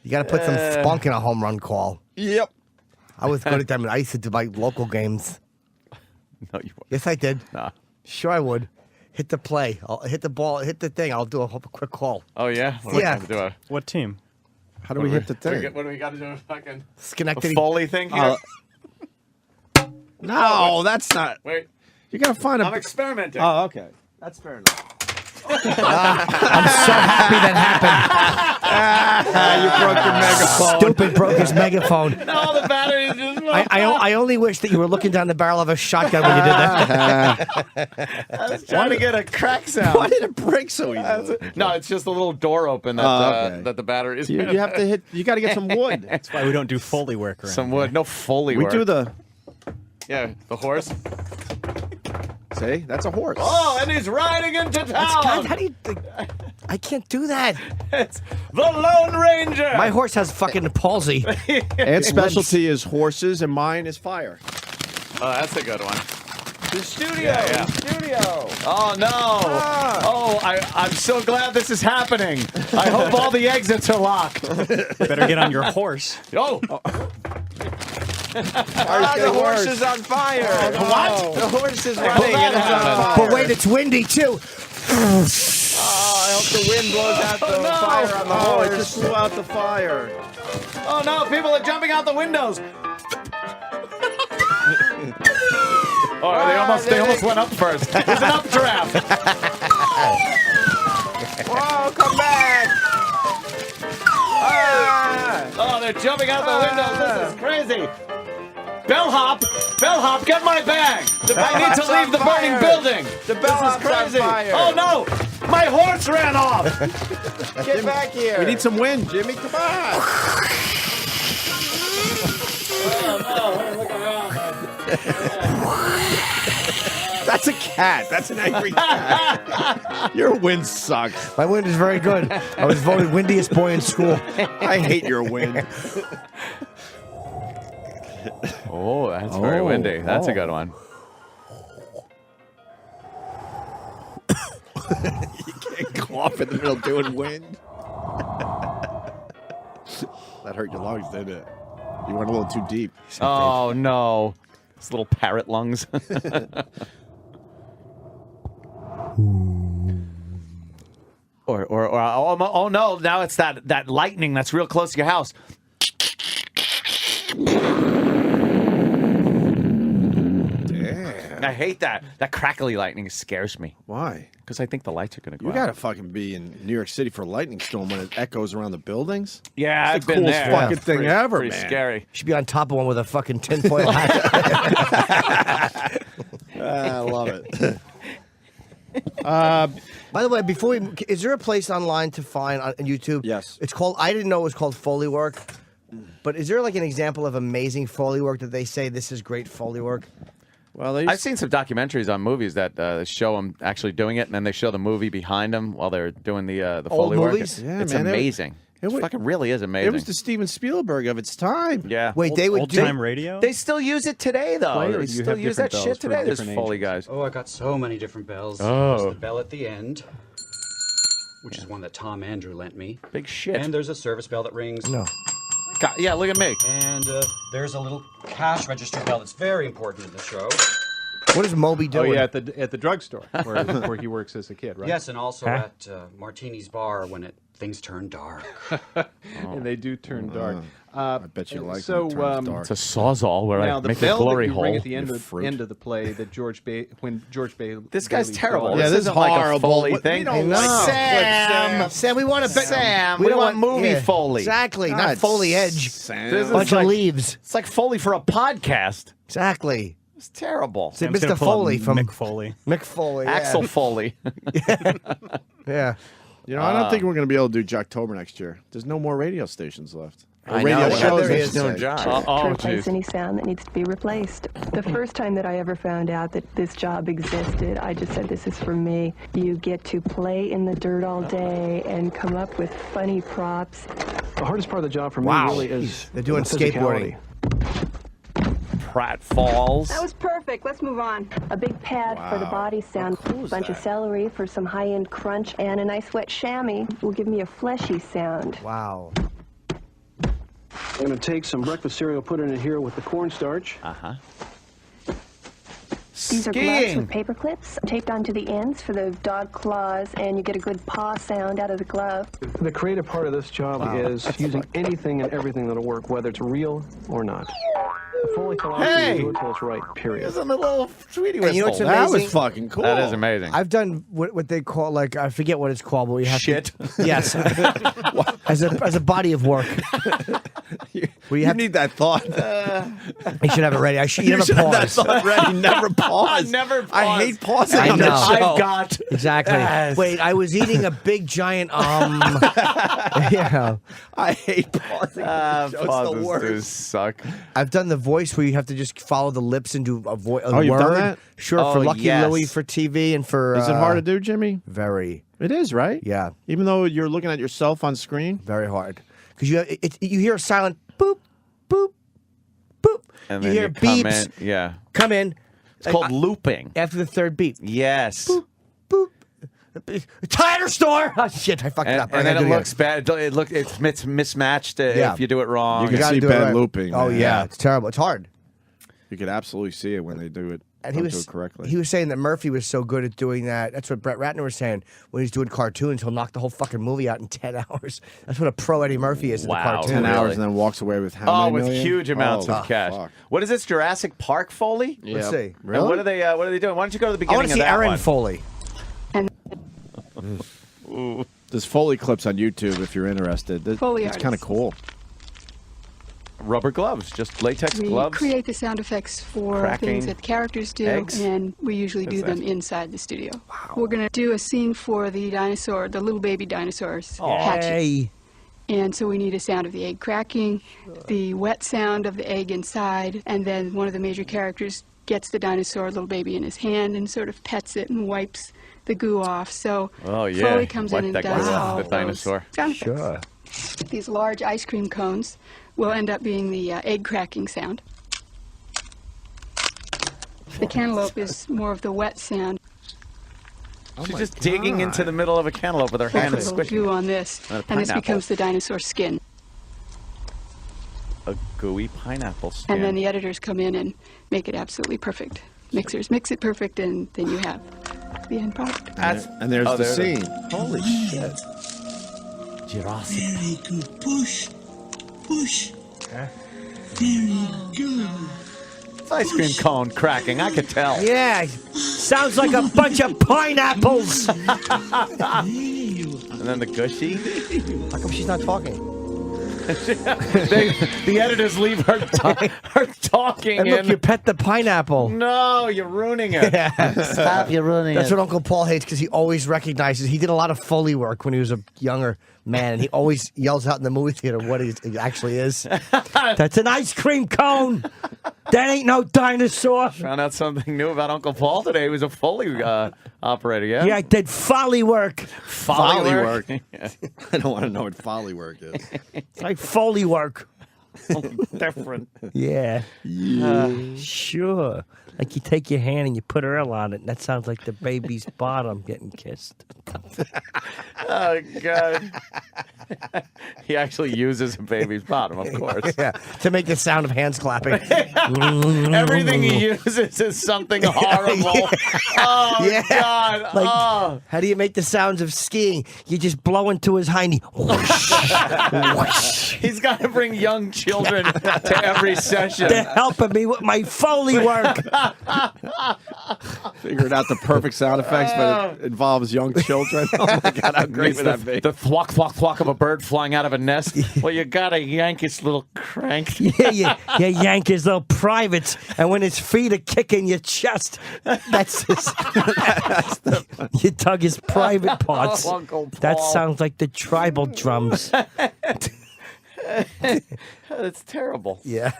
You got to put some spunk in a home run call. Yep. I was good at them. I used to do my local games. No, you won't. Yes, I did. Nah. Sure, I would. Hit the play. I'll hit the ball. Hit the thing. I'll do a quick call. Oh, yeah? Yeah. What team? How do we hit the thing? What do we got to do? Fucking Schenectady. Foley thing here? No, that's not. Wait. You got to find I'm a. experimenting. Oh, okay. That's fair enough. I'm so happy that happened. You broke your megaphone. Stupid broke his megaphone. No, the battery just... I only wish that you were looking down the barrel of a shotgun when you did that. I was trying to get a crack sound. Why did it break so easily? No, it's just a little door open that that the battery is. You have to hit. You got to get some wood. That's why we don't do Foley work around Some here. wood. No Foley We work. do the. Yeah, the horse. See, that's a horse. Oh, and he's riding into town. God, how do you? I can't do that. It's the Lone Ranger. My horse has fucking palsy. Ed's specialty is horses, and mine is fire. Oh, that's a good one. The studio. Yeah. The studio. Oh no! Oh, I'm so glad this is happening. I hope all the exits are locked. Better get on your horse. Oh! The horse is on fire. Oh, no. What? The horse is Well, running that and it's on happened. fire. But wait, it's windy too. Oh, I hope the wind blows out the no. fire on the Oh, horse. it It just blew out the fire. Oh no! People are jumping out the windows. Oh, they almost went up first. There's an updraft. Whoa, come back. Oh, they're jumping out the windows. This is crazy. Bellhop, get my bag. I need to leave the burning building. The This is bellhop's on crazy. fire. Oh no, my horse ran off. Get back here. We need some wind, Jimmy. Come on. That's a cat. That's an angry cat. Your wind sucks. My wind is very good. I was voted windiest boy in school. I hate your wind. Oh, that's very windy. That's a good one. You can't cough in the middle doing wind. That hurt your lungs, didn't it? You went a little too deep. Oh no, it's little parrot lungs. Oh no! Now it's that lightning that's real close to your house. Damn. I hate that. That crackly lightning scares me Why? because I think the lights are going to go You out. gotta fucking be in New York City for a lightning storm when it echoes around the buildings. Yeah, It's I've the been coolest there. fucking It's thing pretty- ever, pretty man. Scary. Should be on top of one with a fucking tinfoil hat. I love it. By the way, before we, is there a place online to find on YouTube? Yes. It's called. I didn't know it was called Foley Work, but is there like an example of amazing Foley work that they say this is great Foley work? Well, I've seen some documentaries on movies that show them actually doing it, and then they show the movie behind them while they're doing the Old Foley work. movies? Yeah, It's man, amazing. it was- fucking really is amazing. it was the Steven Spielberg of its time. yeah. Wait, they would Old do. time radio? They still use it today, though. Play, or They do you still have use that different shit bells for today. There's different Foley ages? guys. Oh, I got so many different bells. Oh. There's the bell at the end, which is one that Tom Andrew lent me. Big shit. And there's a service bell that rings. No. God, yeah, look at me. And there's a little cash register bell that's very important to the show. What is Moby Oh doing? yeah, at the drugstore where he works as a kid, right? Yes, and also at Martini's bar when things turn dark. And they do turn dark. I bet you like so, when it turns dark. It's a sawzall where now I the make a bell glory that you hole. ring at the You fruit. end of the play that when George Bailey. This guy's terrible. Yeah, this isn't is like a horrible. Foley We thing. don't like Sam. Sam, we want to Sam, we want movie Foley. Exactly, not God, Foley Edge. Sam. This is Bunch like- of leaves. It's like Foley for a podcast. Exactly. It's terrible. It's Sam's gonna Mr. pull up Foley from Mick Foley. Mick Foley. Yeah. Axel Foley. Yeah. You know, I don't think we're going to be able to do Jocktober next year. There's no more radio stations left. Or I radio know. shows. There I he should is doing say. job. Oh, to replace jeez. any sound that needs to be replaced. The first time that I ever found out that this job existed, I just said, this is for me. You get to play in the dirt all day and come up with funny props. The hardest part of the job for me Wow. really is They're doing the physicality. skateboarding. Pratt Falls. That was perfect. Let's move on. A big pad for the body sound, cool a is bunch of that? celery for some high-end crunch, and a nice wet chamois will give me a fleshy sound. Wow. I'm going to take some breakfast cereal, put it in here with the cornstarch. These are gloves Skiing. with paper clips taped onto the ends for the dog claws, and you get a good paw sound out of the glove. The creative part of this job is using anything and everything that'll work, whether it's real or not. The Foley philosophy Hey! is do it till it's right, period. There's a little sweetie And you know whistle. what's That was amazing? fucking cool. That is amazing. I've done what they call, like, I forget what it's called, but we have Shit. to. Yes. as a body of work. We You have need that thought. you should have it ready. You never should have that pause. thought ready. Never pause. Never pause. I hate pausing I on know. this show. I've got. Exactly. Yes. Wait, I was eating a big giant yeah. I hate pausing. on this show. It's the Pauses do worst. suck. I've done the voice where you have to just follow the lips and do a Oh, word. you've done that? Sure, Oh, for Lucky yes. Louie for TV and for. Is it hard to do, Jimmy? Very, It is, right? yeah, Even though you're looking at yourself on screen? very hard because you hear a silent boop, boop, boop. And you then hear you come beeps in. Yeah. come in. It's called looping. After the third beep. Yes. Boop. Tire store. Oh shit! I fucked it up. And I then gotta it do looks bad. It's mismatched Yeah. if you do it wrong. You can gotta see do it bad right. looping. Oh man. yeah, it's terrible. It's hard. You could absolutely see it when they do it. And don't he do was it correctly. He was saying that Murphy was so good at doing that. That's what Brett Ratner was saying. When he's doing cartoons, he'll knock the whole fucking movie out in 10 hours. That's what a pro Eddie Murphy is in Wow. the cartoon. 10 Really? hours and then walks away with how Oh, many with million? huge amounts Oh, of cash. fuck. What is this, Jurassic Park, Foley? Let's see. And what are they doing? Why don't you go to the I beginning want to of see that Aaron one? Foley. There's Foley clips on YouTube if you're interested. Foley It's kind of artists. cool. Rubber gloves, just latex We gloves. create the sound effects for Cracking things that the characters do, eggs? and we usually do them inside the studio. We're going to do a scene for the dinosaur, the little baby dinosaurs hatching. Hey. And so we need a sound of the egg cracking, the wet sound of the egg inside, and then one of the major characters gets the dinosaur little baby in his hand and sort of pets it and wipes the goo off. So Oh, yeah. Foley comes Wipe in and that does goo off all the those dinosaur. sound effects. Sure. These large ice cream cones will end up being the egg cracking sound. The cantaloupe is more of the wet sound. She's just digging into the middle of a cantaloupe with her hand Put and a little squishing goo it. on this, And a and this pineapple. becomes the dinosaur skin. A gooey pineapple skin. And then the editors come in and make it absolutely perfect. Mixers mix it perfect, and then you have the end product. And there's Oh, the there it scene. Holy shit. Jurassic. Very good. Push. Push. Very good. It's ice cream cone cracking, I could tell. Yeah. Sounds like a bunch of pineapples. How And then the gushy. come she's not talking? The editors leave her, her talking. And look, you pet the pineapple. No, you're ruining it. Stop, you're ruining That's what Uncle Paul hates because he always recognizes. He did a lot of Foley work when he was a younger man, and he always yells out in the movie theater what he actually is. That's an ice cream cone. That ain't no dinosaur. Found out something new about Uncle Paul today. He was a Foley operator, yeah? Yeah, I did Foley work. Foley work. Yeah. I don't want to know what Foley work is. It's like Foley work. Different. Yeah. Sure. Like you take your hand and you put oil on it, and that sounds like the baby's bottom getting kissed. Oh, God. He actually uses a baby's bottom, of course. Yeah, to make the sound of hands clapping. Everything he uses is something horrible. Oh, Yeah. God. Like, Oh. how do you make the sounds of skiing? You just blow into his hiney. Whoosh, whoosh. He's got to bring young children to every session. They're helping me with my Foley work. Figured out the perfect sound effects, but it involves young children. Oh my God, how great would that be? The thwack, thwack, thwack of a bird flying out of a nest. Well, you got to yank his little crank. Yeah, you yank his little privates, and when his feet are kicking your chest, that's his. You tug his private parts. Oh, Uncle That Paul. sounds like the tribal drums. That's terrible. Yeah.